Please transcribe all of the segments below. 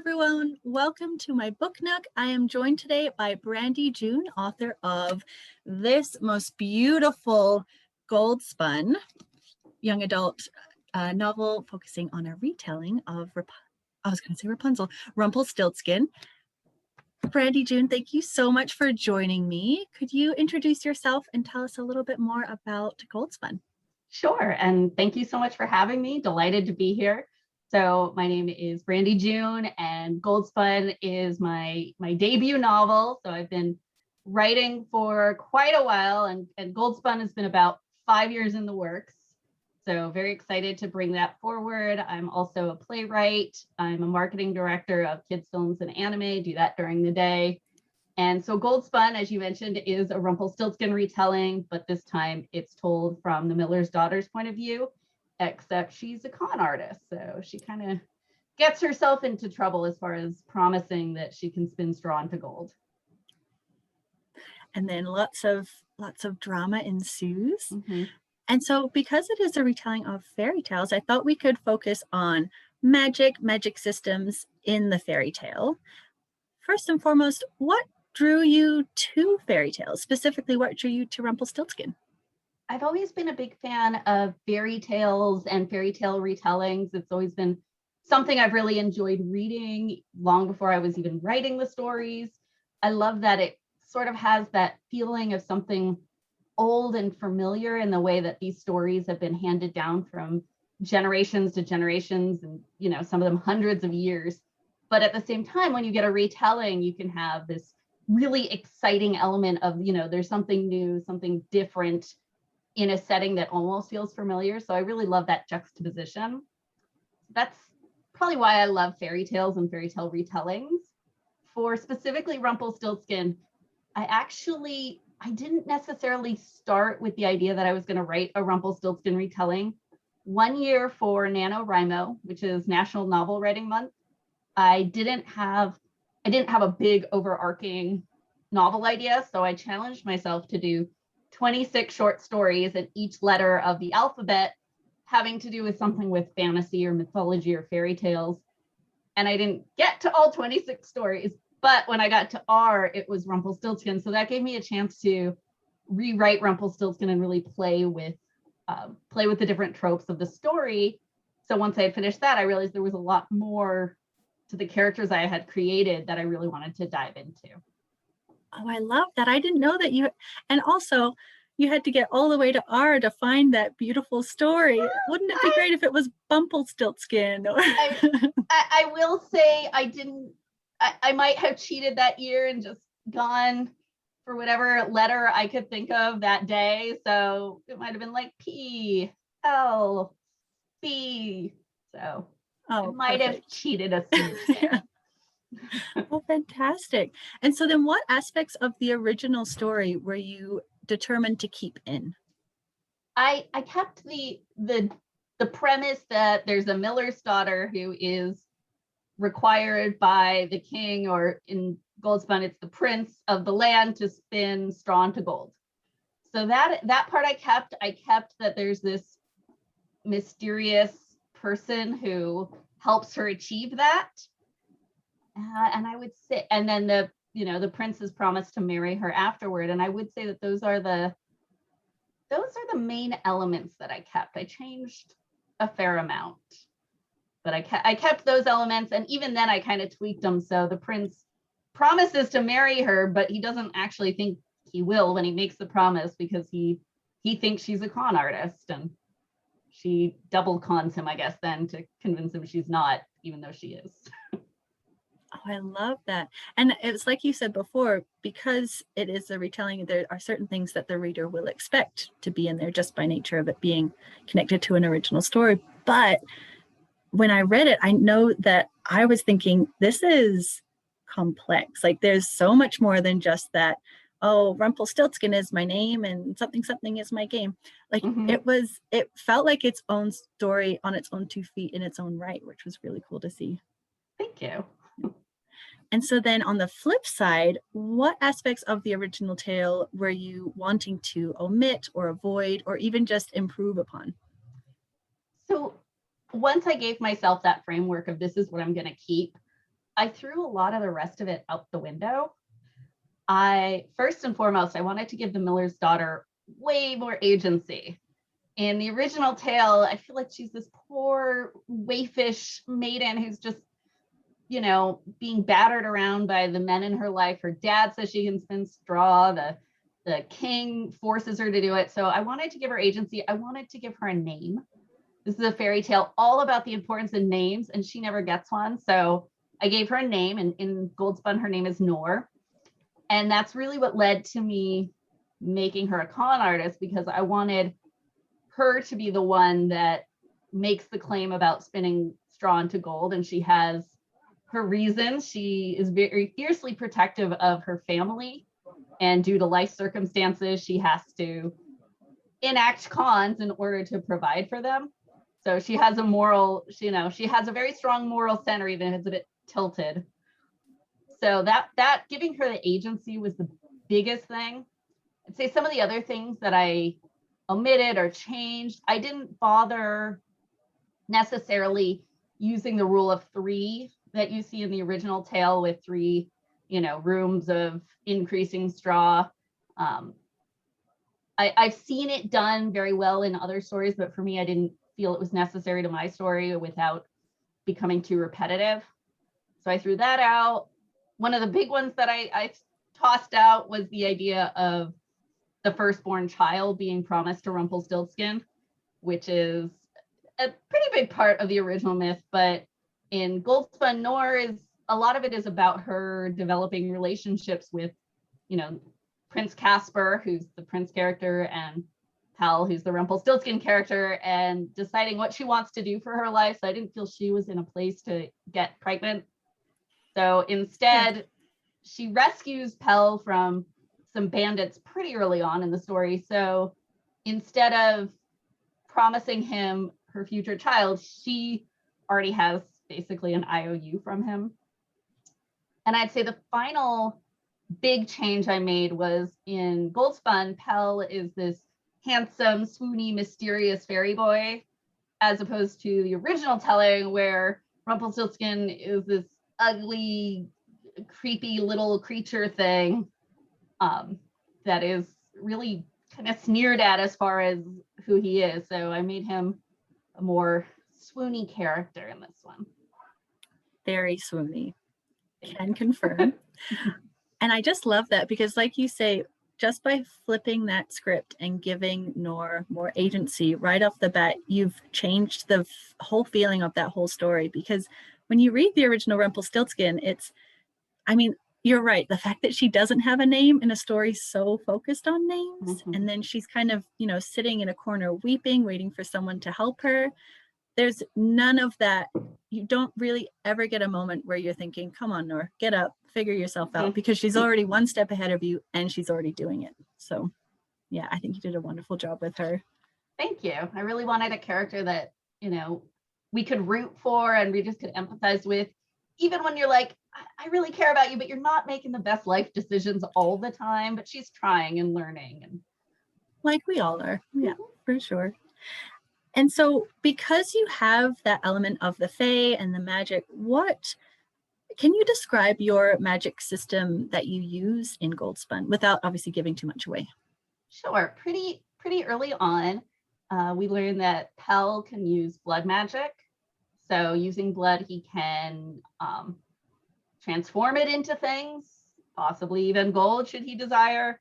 everyone. Welcome to my book nook. I am joined today by Brandie June, author of this most beautiful Gold Spun young adult novel focusing on a retelling of, Rumplestiltskin. Brandie June, thank you so much for joining me. Could you introduce yourself and tell us a little bit more about Gold Spun? Sure, and thank you so much for having me. Delighted to be here. So my name is Brandie June, and Gold Spun is my debut novel. So I've been writing for quite a while, and Gold Spun has been about 5 years in the works. So very excited to bring that forward. I'm also a playwright. I'm a marketing director of kids films and anime, do that during the day. And so Gold Spun, as you mentioned, is a Rumplestiltskin retelling, but this time it's told from the miller's daughter's point of view, except she's a con artist. So she kind of gets herself into trouble as far as promising that she can spin straw into gold. And then lots of drama ensues. Mm-hmm. And so because it is a retelling of fairy tales, I thought we could focus on magic systems in the fairy tale. First and foremost, what drew you to fairy tales? Specifically, what drew you to Rumpelstiltskin? I've always been a big fan of fairy tales and fairy tale retellings. It's always been something I've really enjoyed reading long before I was even writing the stories. I love that it sort of has that feeling of something old and familiar in the way that these stories have been handed down from generations to generations, and some of them hundreds of years. But at the same time, when you get a retelling, you can have this really exciting element of, there's something new, something different in a setting that almost feels familiar. So I really love that juxtaposition. That's probably why I love fairy tales and fairy tale retellings. For specifically Rumpelstiltskin, I didn't necessarily start with the idea that I was going to write a Rumpelstiltskin retelling. 1 year for NaNoWriMo, which is National Novel Writing Month, I didn't have a big overarching novel idea, so I challenged myself to do 26 short stories, and each letter of the alphabet having to do with something with fantasy or mythology or fairy tales. And I didn't get to all 26 stories, but when I got to R, it was Rumpelstiltskin. So that gave me a chance to rewrite Rumpelstiltskin and really play with the different tropes of the story. So once I had finished that, I realized there was a lot more to the characters I had created that I really wanted to dive into. Oh, I love that. I didn't know that and also you had to get all the way to R to find that beautiful story. Wouldn't it be great if it was Bumplestiltskin? I will say I might have cheated that year and just gone for whatever letter I could think of that day. So it might have been like P, L, B. So I might have cheated a smidge. Oh, fantastic. And so then what aspects of the original story were you determined to keep in? I kept the premise that there's a miller's daughter who is required by the king, or in Gold Spun, it's the prince of the land, to spin straw into gold. So that part I kept that there's this mysterious person who helps her achieve that. And I would say, and then the prince has promised to marry her afterward. And I would say that those are the main elements that I kept. I changed a fair amount, but I kept those elements. And even then I kind of tweaked them. So the prince promises to marry her, but he doesn't actually think he will when he makes the promise, because he thinks she's a con artist, and she double cons him, I guess, then to convince him she's not, even though she is. Oh, I love that. And it's like you said before, because it is a retelling, there are certain things that the reader will expect to be in there just by nature of it being connected to an original story. But when I read it, I know that I was thinking, this is complex. Like there's so much more than just that, oh, Rumpelstiltskin is my name and something is my game. Like it felt like its own story on its own 2 feet in its own right, which was really cool to see. Thank you. And so then on the flip side, what aspects of the original tale were you wanting to omit or avoid or even just improve upon? So once I gave myself that framework of this is what I'm going to keep, I threw a lot of the rest of it out the window. First and foremost, I wanted to give the miller's daughter way more agency. In the original tale, I feel like she's this poor waifish maiden who's just, you know, being battered around by the men in her life. Her dad says she can spin straw. The king forces her to do it. So I wanted to give her agency. I wanted to give her a name. This is a fairy tale all about the importance of names, and she never gets one. So I gave her a name, and in Gold Spun, her name is Nor. And that's really what led to me making her a con artist, because I wanted her to be the one that makes the claim about spinning straw into gold. And she has her reasons. She is very fiercely protective of her family. And due to life circumstances, she has to enact cons in order to provide for them. So she has a moral, you know, she has a very strong moral center, even if it's a bit tilted. So that giving her the agency was the biggest thing. I'd say some of the other things that I omitted or changed, I didn't bother necessarily using the rule of 3 that you see in the original tale with 3, you know, rooms of increasing straw. I've seen it done very well in other stories, but for me, I didn't feel it was necessary to my story without becoming too repetitive. So I threw that out. One of the big ones that I tossed out was the idea of the firstborn child being promised to Rumplestiltskin, which is a pretty big part of the original myth. But in Gold Spun, Nor is a lot of it is about her developing relationships with, you know, Prince Casper, who's the prince character, and Hal, who's the Rumpelstiltskin character, and deciding what she wants to do for her life. So I didn't feel she was in a place to get pregnant. So instead, she rescues Pell from some bandits pretty early on in the story. So instead of promising him her future child, she already has basically an IOU from him. And I'd say the final big change I made was in Gold Spun, Pell is this handsome, swoony, mysterious fairy boy, as opposed to the original telling where Rumpelstiltskin is this ugly, creepy little creature thing that is really kind of sneered at as far as who he is. So I made him a more swoony character in this one. Very swoony. Can confirm. And I just love that, because like you say, just by flipping that script and giving Nor more agency right off the bat, you've changed the whole feeling of that whole story. Because when you read the original Rumpelstiltskin, it's, I mean, you're right. The fact that she doesn't have a name in a story so focused on names, and then she's kind of, you know, sitting in a corner weeping, waiting for someone to help her. There's none of that. You don't really ever get a moment where you're thinking, come on, Nor, get up, figure yourself out, because she's already one step ahead of you and she's already doing it. So yeah, I think you did a wonderful job with her. Thank you. I really wanted a character that, you know, we could root for and we just could empathize with, even when you're like, I really care about you, but you're not making the best life decisions all the time, but she's trying and learning. And like we all are. Yeah, for sure. And so because you have that element of the fae and the magic, what can you describe your magic system that you use in Gold Spun without obviously giving too much away? Sure. Pretty early on, we learned that Pell can use blood magic. So using blood, he can transform it into things, possibly even gold should he desire.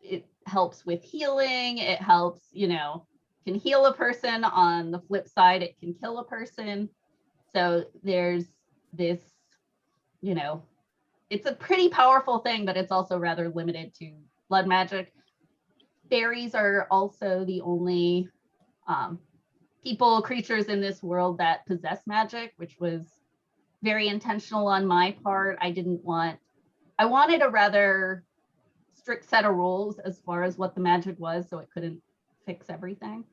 It helps with healing. It helps, you know, can heal a person. On the flip side, it can kill a person. So there's this, you know, it's a pretty powerful thing, but it's also rather limited to blood magic. Fairies are also the only creatures in this world that possess magic, which was very intentional on my part. I wanted a rather strict set of rules as far as what the magic was, so it couldn't fix everything.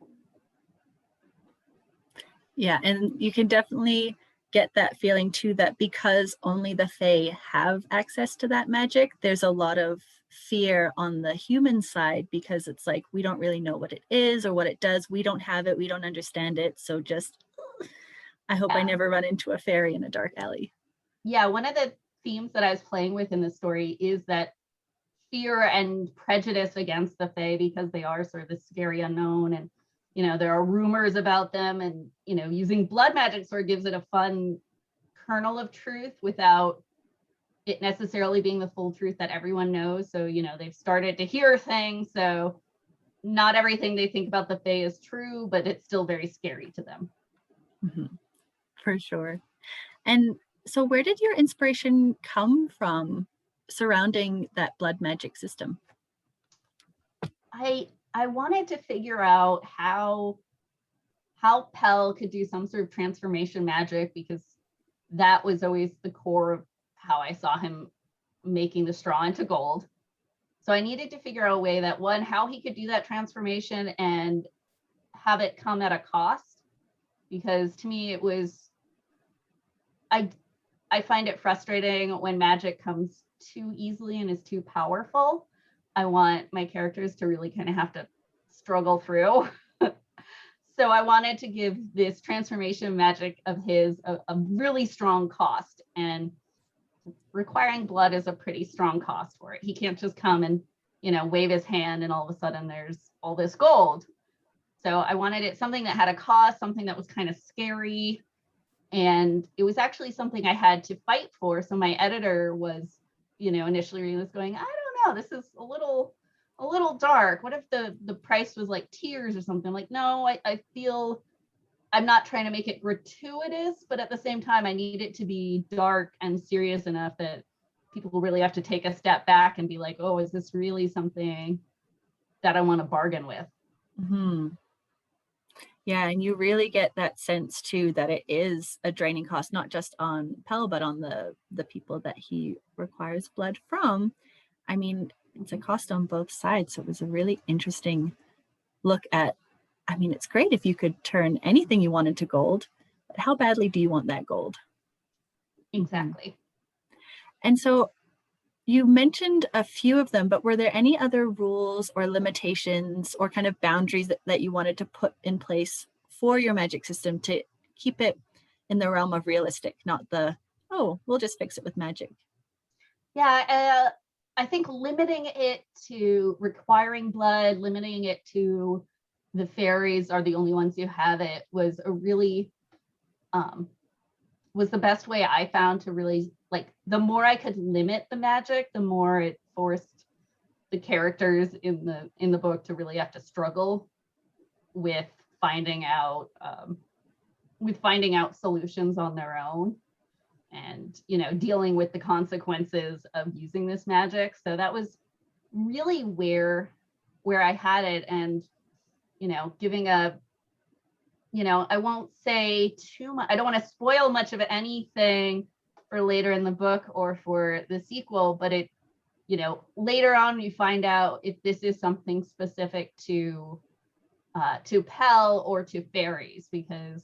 Yeah, and you can definitely get that feeling too, that because only the fae have access to that magic, there's a lot of fear on the human side, because it's like, we don't really know what it is or what it does. We don't have it. We don't understand it. So just, I hope I never run into a fairy in a dark alley. Yeah, one of the themes that I was playing with in the story is that fear and prejudice against the Fae, because they are sort of the scary unknown, and there are rumors about them, and using blood magic sort of gives it a fun kernel of truth without it necessarily being the full truth that everyone knows. So they've started to hear things, so not everything they think about the Fae is true, but it's still very scary to them. Mm-hmm. For sure. And so where did your inspiration come from surrounding that blood magic system? I wanted to figure out how Pell could do some sort of transformation magic, because that was always the core of how I saw him making the straw into gold. So I needed to figure out a way that, one, how he could do that transformation and have it come at a cost, because to me it was, I find it frustrating when magic comes too easily and is too powerful. I want my characters to really kind of have to struggle through. So I wanted to give this transformation magic of his a really strong cost, and requiring blood is a pretty strong cost for it. He can't just come and wave his hand and all of a sudden there's all this gold. So I wanted it something that had a cost, something that was kind of scary, and it was actually something I had to fight for. So my editor was, initially reading this going, I don't know, this is a little dark. What if the price was like tears or something? Like, no, I feel I'm not trying to make it gratuitous, but at the same time, I need it to be dark and serious enough that people will really have to take a step back and be like, oh, is this really something that I want to bargain with? Mm-hmm. Yeah, and you really get that sense too that it is a draining cost, not just on Pell, but on the people that he requires blood from. I mean, it's a cost on both sides. So it was a really interesting look at, I mean, it's great if you could turn anything you want into gold, but how badly do you want that gold? Exactly. And so you mentioned a few of them, but were there any other rules or limitations or kind of boundaries that you wanted to put in place for your magic system to keep it in the realm of realistic, not the, oh, we'll just fix it with magic? Yeah, I think limiting it to requiring blood, limiting it to the fairies are the only ones who have it, was a really was the best way I found to really, like, the more I could limit the magic, the more it forced the characters in the book to really have to struggle with finding out solutions on their own, and dealing with the consequences of using this magic. So that was really where I had it. And giving I won't say too much, I don't want to spoil much of anything for later in the book or for the sequel, but it later on you find out if this is something specific to Pell or to fairies, because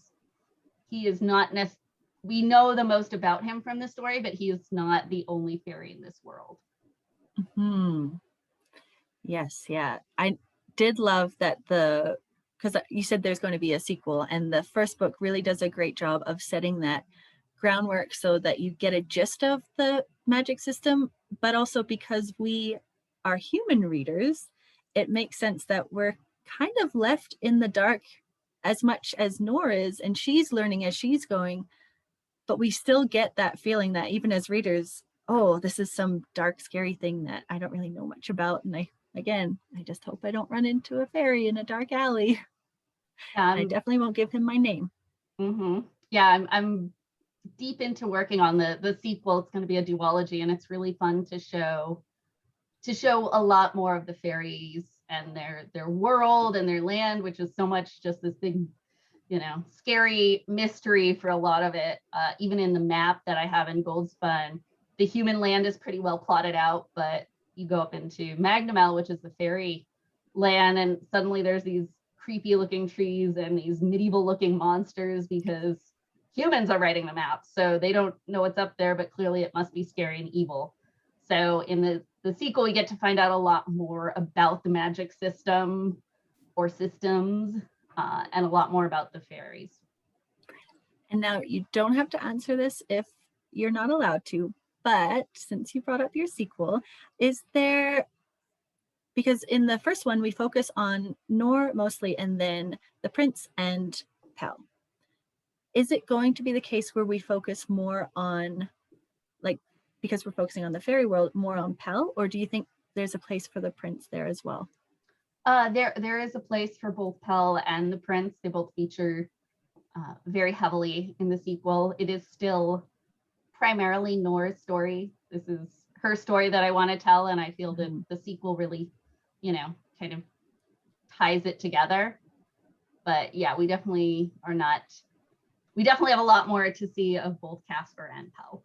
he is not necessarily, we know the most about him from the story, but he is not the only fairy in this world. Hmm. Yes, yeah. I did love that because you said there's going to be a sequel, and the first book really does a great job of setting that groundwork so that you get a gist of the magic system, but also because we are human readers, it makes sense that we're kind of left in the dark as much as Nor is, and she's learning as she's going, but we still get that feeling that even as readers, oh, this is some dark, scary thing that I don't really know much about. And I just hope I don't run into a fairy in a dark alley. I definitely won't give him my name. Mm-hmm. Yeah, I'm deep into working on the sequel. It's going to be a duology, and it's really fun to show a lot more of the fairies and their world and their land, which is so much just this big, scary mystery for a lot of it. Even in the map that I have in Gold Spun, the human land is pretty well plotted out, but you go up into Magnamel, which is the fairy land, and suddenly there's these creepy looking trees and these medieval looking monsters, because humans are writing the map. So they don't know what's up there, but clearly it must be scary and evil. So in the sequel, we get to find out a lot more about the magic system or systems, and a lot more about the fairies. And now you don't have to answer this if you're not allowed to, but since you brought up your sequel, is there, because in the first one we focus on Noor mostly and then the prince and Pell. Is it going to be the case where we focus more on, like, because we're focusing on the fairy world, more on Pell, or do you think there's a place for the prince there as well? There is a place for both Pell and the prince. They both feature very heavily in the sequel. It is still primarily Noor's story. This is her story that I want to tell, and I feel that the sequel really, kind of ties it together. But yeah, we definitely have a lot more to see of both Casper and Pell.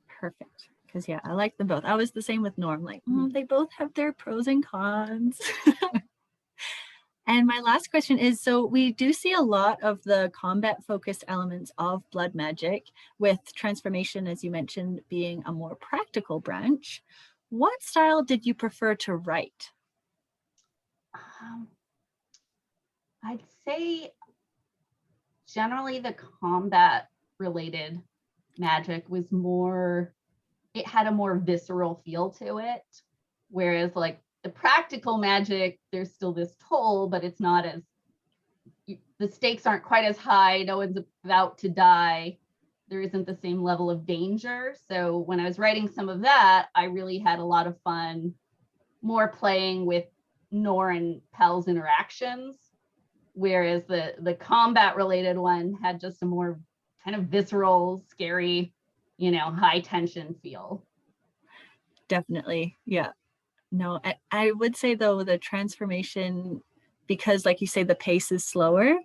Perfect. Because yeah, I like them both. I was the same with Norm. Like, they both have their pros and cons. And my last question is, so we do see a lot of the combat focused elements of blood magic, with transformation, as you mentioned, being a more practical branch. What style did you prefer to write? I'd say generally the combat related magic was more, it had a more visceral feel to it. Whereas like the practical magic, there's still this toll, but it's not as, the stakes aren't quite as high. No one's about to die. There isn't the same level of danger. So when I was writing some of that, I really had a lot of fun more playing with Noor and Pell's interactions. Whereas the combat related one had just a more kind of visceral, scary, high tension feel. Definitely. Yeah. No, I would say though, the transformation, because like you say, the pace is slower,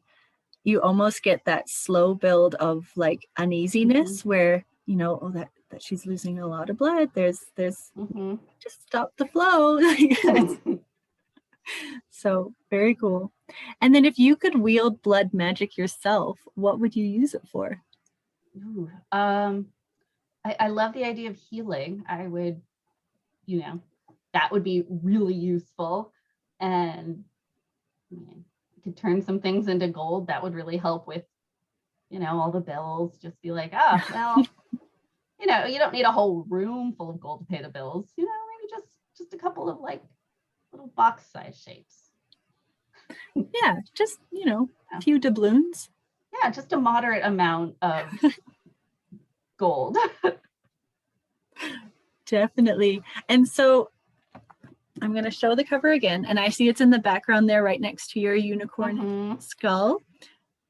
you almost get that slow build of like uneasiness where, that she's losing a lot of blood. There's just stop the flow. So very cool. And then if you could wield blood magic yourself, what would you use it for? Ooh, I love the idea of healing. I would, that would be really useful. And you could turn some things into gold. That would really help with, all the bills. Just be like, well, you don't need a whole room full of gold to pay the bills. Maybe just a couple of like little box size shapes. Yeah, just, a few doubloons. Yeah, just a moderate amount of gold. Definitely. And so I'm going to show the cover again, and I see it's in the background there right next to your unicorn skull.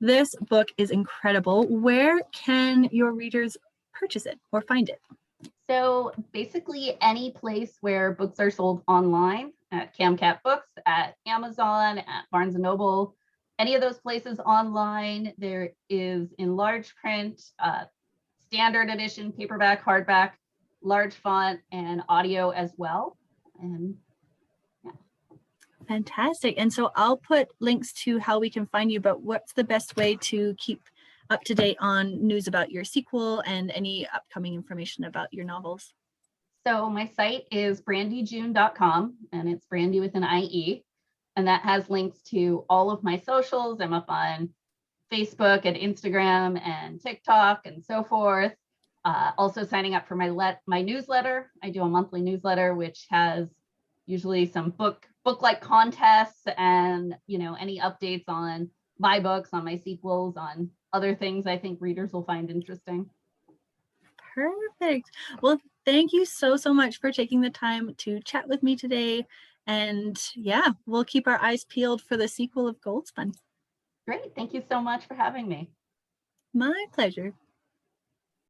This book is incredible. Where can your readers purchase it or find it? So basically any place where books are sold online, at CamCat Books, at Amazon, at Barnes & Noble, any of those places online. There is in large print, standard edition, paperback, hardback, large font, and audio as well. And yeah. Fantastic. And so I'll put links to how we can find you, but what's the best way to keep up to date on news about your sequel and any upcoming information about your novels? So my site is brandiejune.com, and it's Brandie with an IE. And that has links to all of my socials. I'm up on Facebook and Instagram and TikTok and so forth. Also signing up for my newsletter. I do a monthly newsletter, which has usually some book-like contests and, any updates on my books, on my sequels, on other things I think readers will find interesting. Perfect. Well, thank you so much for taking the time to chat with me today. And yeah, we'll keep our eyes peeled for the sequel of Gold Spun. Great. Thank you so much for having me. My pleasure.